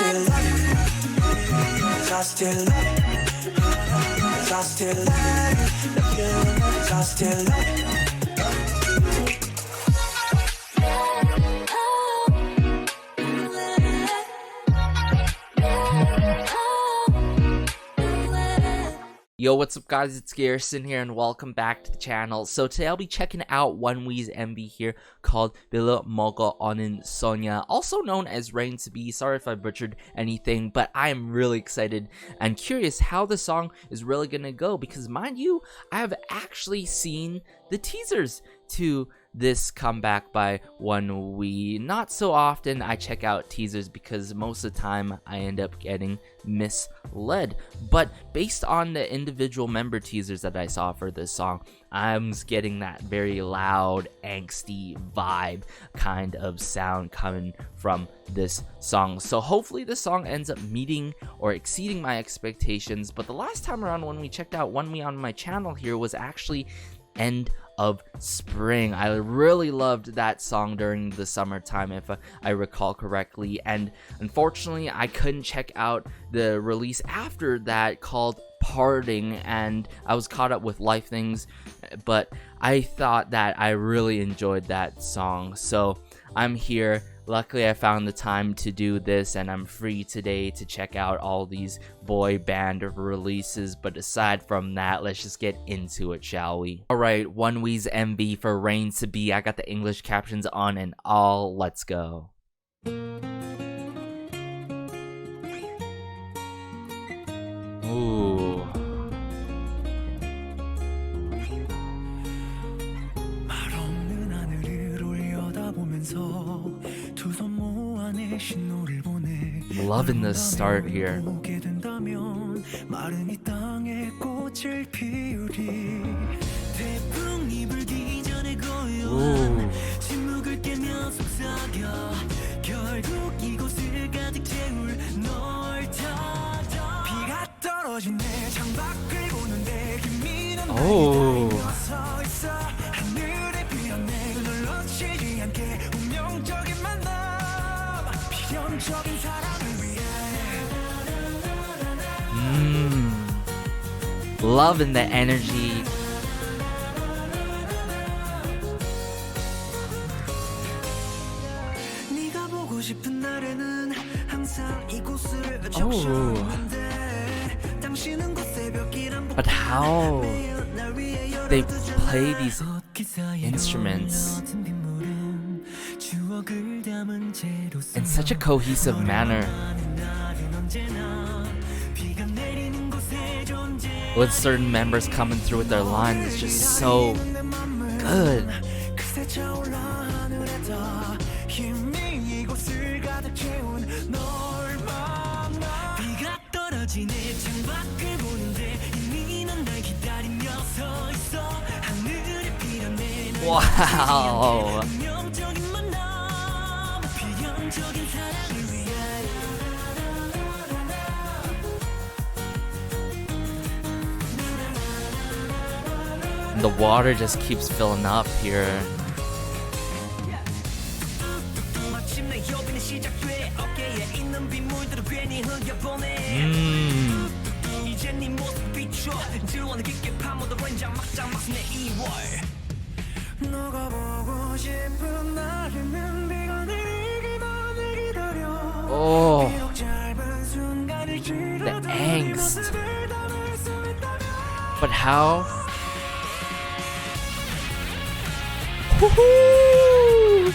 still love you. I still love you. I still love you. I still love you. Yo, what's up guys, it's Garrison here and welcome back to the channel. So today I'll be checking out Onewe's MV here called Bila Moga Onin Sonya, also known as Rain to Be. Sorry if I butchered anything, but I am really excited and curious how the song is really gonna go, because mind you, I have actually seen the teasers to this comeback by Onewe. Not so often I check out teasers because most of the time I end up getting misled, but based on the individual member teasers that I saw for this song, I'm getting that very loud, angsty vibe kind of sound coming from this song. So hopefully this song ends up meeting or exceeding my expectations. But the last time around when we checked out Onewe on my channel here was actually End of Spring. I really loved that song during the summertime, if I recall correctly, and unfortunately I couldn't check out the release after that called Parting, and I was caught up with life things, but I thought that I really enjoyed that song, so I'm here. Luckily I found the time to do this and I'm free today to check out all these boy band releases. But aside from that, let's just get into it, shall we? Alright, Onewe's MV for Rain to Be. I got the English captions on and all. Let's go. Ooh. Loving the start here. Ooh. Oh. Loving the energy. Oh. But how they play these instruments in such a cohesive manner, with certain members coming through with their lines. It's just so good. Wow. The water just keeps filling up here. Oh, the angst. But how? Woohoo!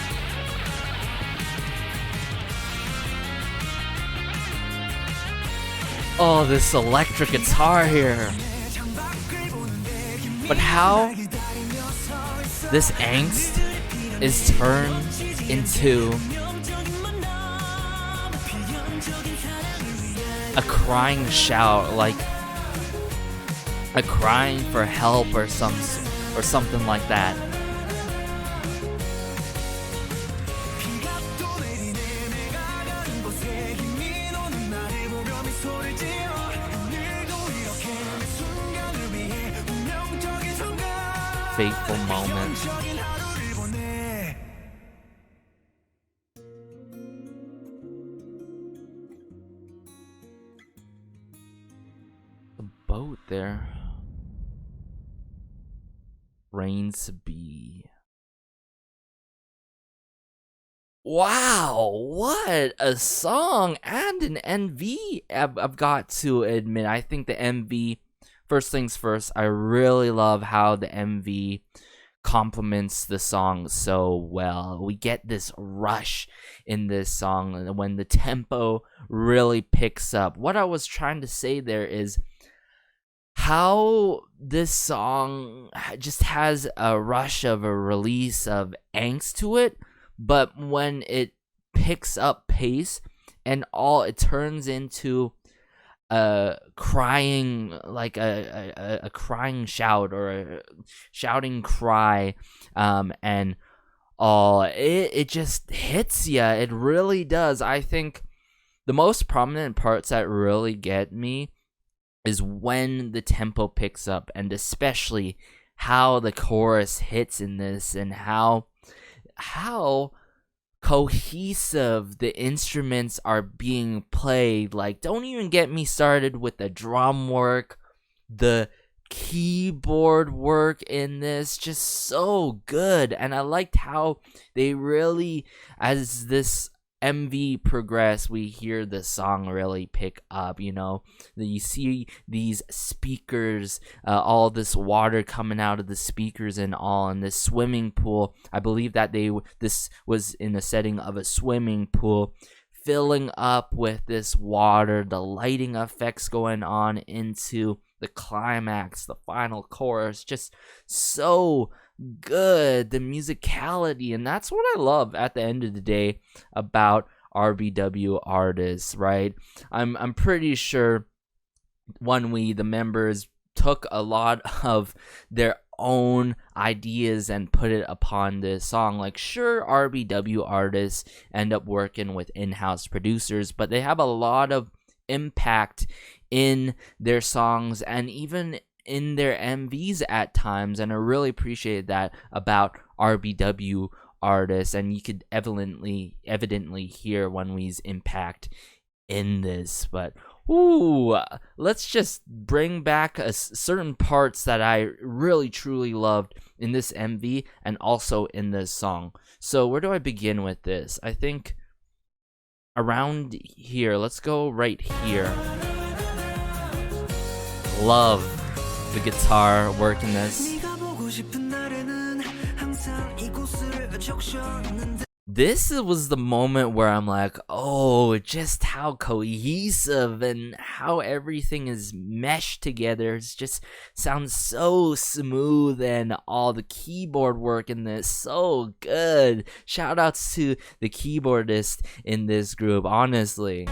Oh, this electric guitar here. But how this angst is turned into a crying shout, like a crying for help or something like that. Fateful moment. note there. Reigns to be. Wow, what a song and an MV. I've got to admit, I think the MV, first things first, I really love how the MV complements the song so well. We get this rush in this song when the tempo really picks up. What I was trying to say there is how this song just has a rush of a release of angst to it, but when it picks up pace and all, it turns into a crying, like a crying shout or a shouting cry, and all, it just hits ya. It really does. I think the most prominent parts that really get me is when the tempo picks up, and especially how the chorus hits in this, and how cohesive the instruments are being played. Like, don't even get me started with the drum work, the keyboard work in this, just so good. And I liked how they really, as this MV progress, we hear the song really pick up. You know, you see these speakers, all this water coming out of the speakers and all, in this swimming pool. I believe that this was in a setting of a swimming pool, filling up with this water, the lighting effects going on into the climax, the final chorus, just so good, the musicality. And that's what I love at the end of the day about RBW artists, right? I'm pretty sure Onewe, the members, took a lot of their own ideas and put it upon this song. Like, sure, RBW artists end up working with in-house producers, but they have a lot of impact in their songs and even in their MVs at times, and I really appreciate that about RBW artists, and you could evidently hear Onewe's impact in this. But let's just bring back certain parts that I really truly loved in this MV and also in this song. So where do I begin with this? I think around here. Let's go right here. Love the guitar work in this. This was the moment where I'm like, oh, just how cohesive and how everything is meshed together. It just sounds so smooth, and all the keyboard work in this, so good. Shout outs to the keyboardist in this group, honestly.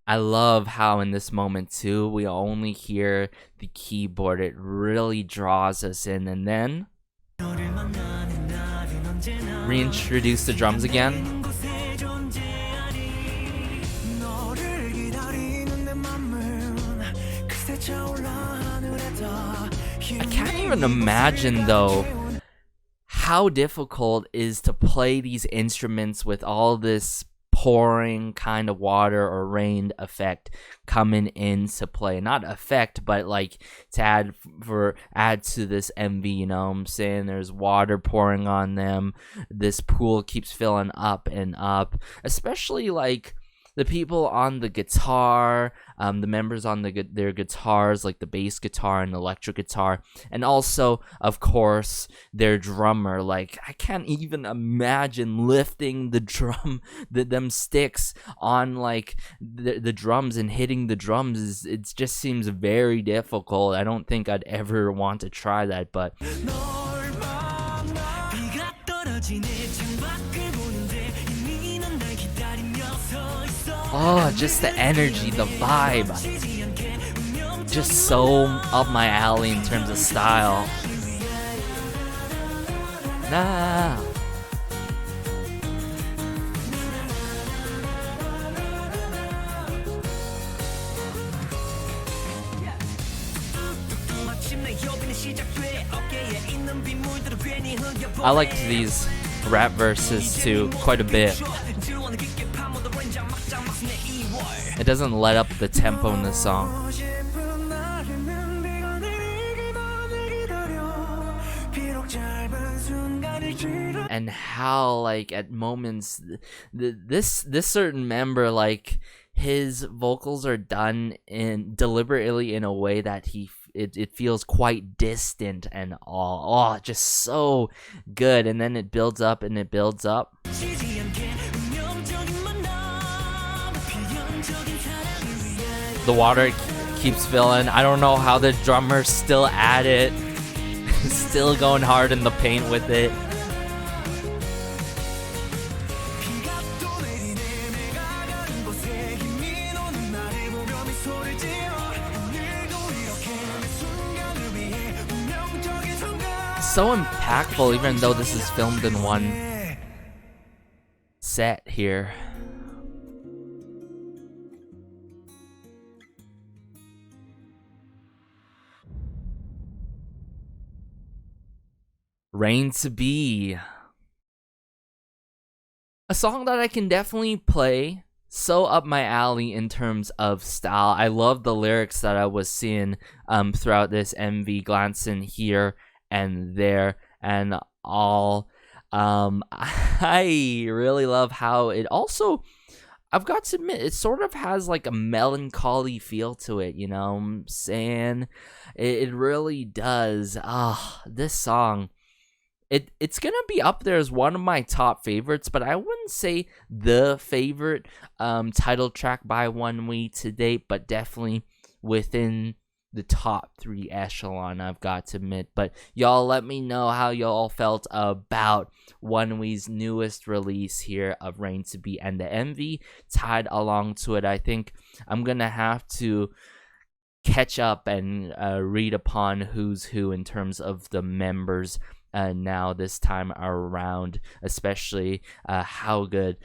I love how in this moment too, we only hear the keyboard. It really draws us in, and then reintroduce the drums again. I can't even imagine though how difficult it is to play these instruments with all this pouring kind of water or rain effect coming into play. Not effect, but like to add to this MV, you know what I'm saying? There's water pouring on them. This pool keeps filling up and up, especially like the people on the guitar, the members on their guitars, like the bass guitar and electric guitar, and also, of course, their drummer. Like, I can't even imagine lifting the drum, them sticks on like the drums and hitting the drums. It just seems very difficult. I don't think I'd ever want to try that, but. Oh, just the energy, the vibe. Just so up my alley in terms of style. I liked these rap verses too quite a bit. It doesn't let up the tempo in the song. And how, like, at moments, this certain member, like, his vocals are done in deliberately in a way that it feels quite distant and all. Oh, just so good. And then it builds up and it builds up. The water keeps filling. I don't know how the drummer's still at it. Still going hard in the paint with it. So impactful, even though this is filmed in one set here. Rain to Be. A song that I can definitely play. So up my alley in terms of style. I love the lyrics that I was seeing throughout this MV, glancing here and there and all. I really love how it also, I've got to admit, it sort of has like a melancholy feel to it, you know what I'm saying? It really does. This song, it's gonna be up there as one of my top favorites, but I wouldn't say the favorite title track by Onewe to date, but definitely within the top 3 echelon, I've got to admit. But y'all let me know how y'all felt about Onewe's newest release here of Rain to Be and the MV tied along to it. I think I'm gonna have to catch up and read upon who's who in terms of the members now this time around, especially how good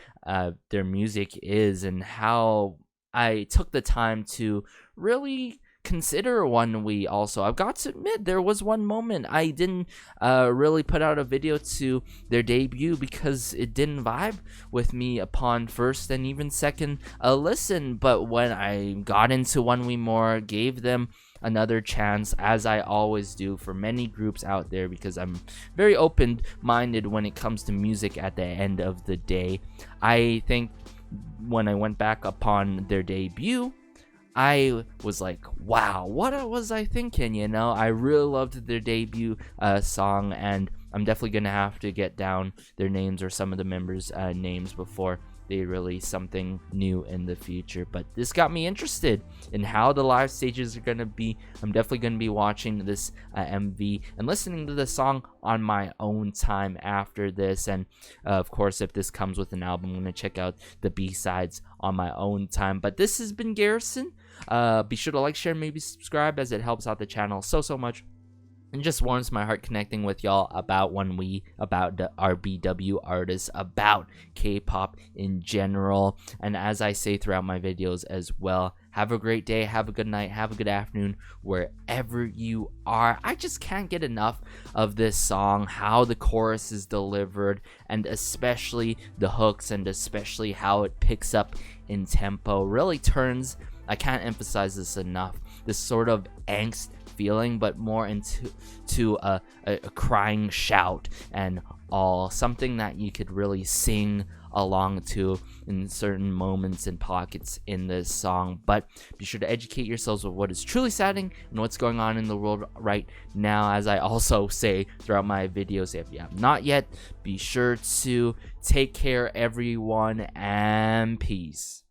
their music is and how I took the time to really consider Onewe. Also, I've got to admit, there was one moment I didn't really put out a video to their debut because it didn't vibe with me upon first and even second listen, but when I got into Onewe more, gave them another chance, as I always do for many groups out there, because I'm very open-minded when it comes to music at the end of the day. I think when I went back upon their debut, I was like, wow, what was I thinking, you know? I really loved their debut song, and I'm definitely going to have to get down their names or some of the members' names before they release something new in the future. But this got me interested in how the live stages are going to be. I'm definitely going to be watching this MV and listening to the song on my own time after this. And of course, if this comes with an album, I'm going to check out the B-sides on my own time. But this has been Garrison. Be sure to like, share, maybe subscribe, as it helps out the channel so much. And just warms my heart connecting with y'all about Onewe, about the RBW artists, about K-pop in general. And as I say throughout my videos as well, have a great day, have a good night, have a good afternoon, wherever you are. I just can't get enough of this song, how the chorus is delivered, and especially the hooks, and especially how it picks up in tempo. Really turns, I can't emphasize this enough, this sort of angst feeling, but more into a crying shout and all, something that you could really sing along to in certain moments and pockets in this song. But be sure to educate yourselves with what is truly saddening and what's going on in the world right now, as I also say throughout my videos. If you have not yet, be sure to take care, everyone, and peace.